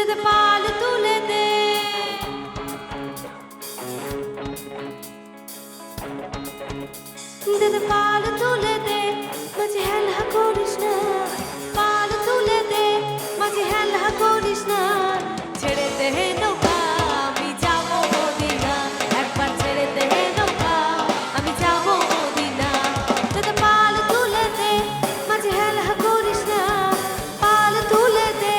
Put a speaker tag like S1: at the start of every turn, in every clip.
S1: দে পাল তুলে দে, দে পাল তুলে দে, মাঝে হেলা করিস না। পাল তুলে দে, মাঝে হেলা করিস না। ছেড়ে দে নৌকা, আমি যাবো মদিনা। একবার ছেড়ে দে নৌকা, আমি যাবো মদিনা। দে পাল তুলে দে, মাঝে হেলা করিস না। পাল তুলে দে।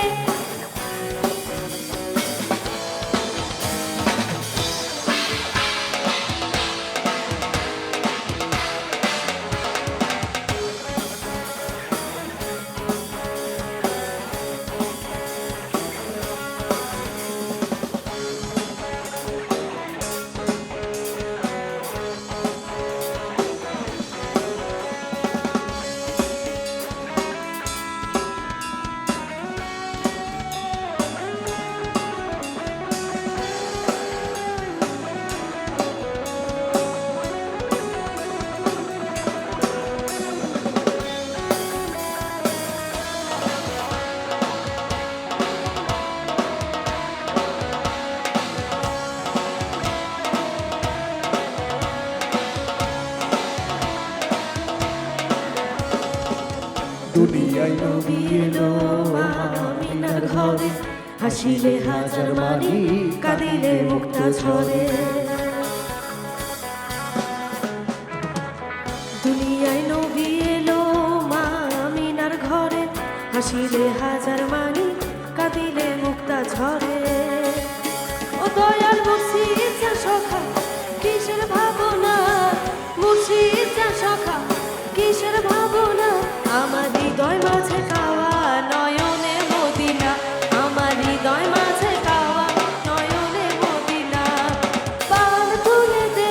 S2: দুনিয়ায় নবী এলো আমিনার ঘরে, হাসিলে হাজার মানি, কাঁদিলে মুক্তা ঝরে।
S1: দুনিয়ায় নবী এলো মা আমিনার ঘরে, হাসিলে হাজার মানি, কাঁদিলে মুক্তা ঝরে। ও দয়াল মুর্শিদ যা সখা, কিসের ভাবনা? মুর্শিদ যা সখা, কিসের ভাবনা? আমার হৃদয় মাঝে কাওয়া নয়নে মদিনা, আমার হৃদয় মাঝে কাওয়া নয়নে মদিনা। পাল তুলে দে,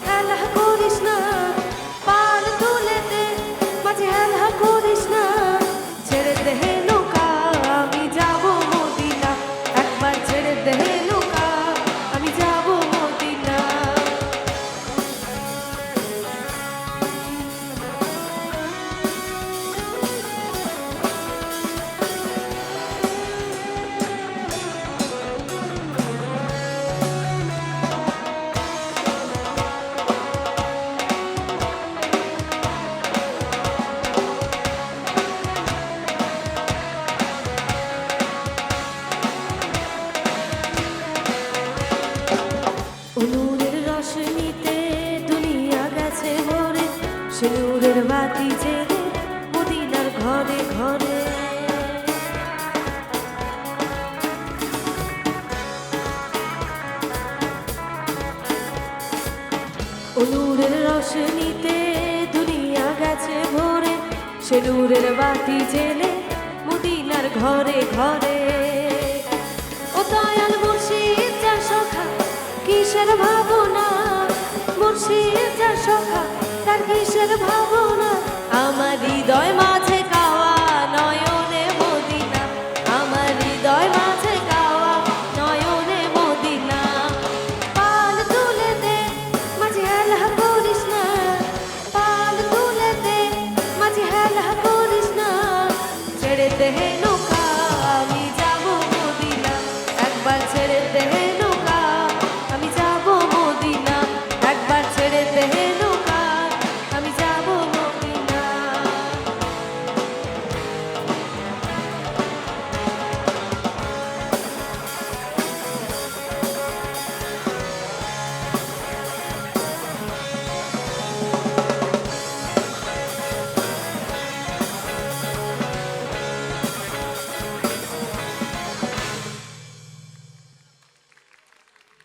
S1: হেলা করিস না। পাল তুলে দে, মাঝে হেলা করিস না। ছেড়ে দে নৌকা, আমি যাবো মদিনা। একবার ছেড়ে দে নৌকা, আমি যাবো মদিনা। নূরের রোশনীতে দুনিয়া গেছে ভরে, সে নূরের বাতি জেলে মদিনার ঘরে ঘরে। নূরের রোশনীতে দুনিয়া গেছে ভরে, সে নূরের বাতি জেলে মদিনার ঘরে ঘরে। ও দয়াল মুর্শিদ যা সখা, কিসের ভাবনা? মুর্শিদ যা সখা, তার কিসের ভাবনা? আমার হৃদয় মা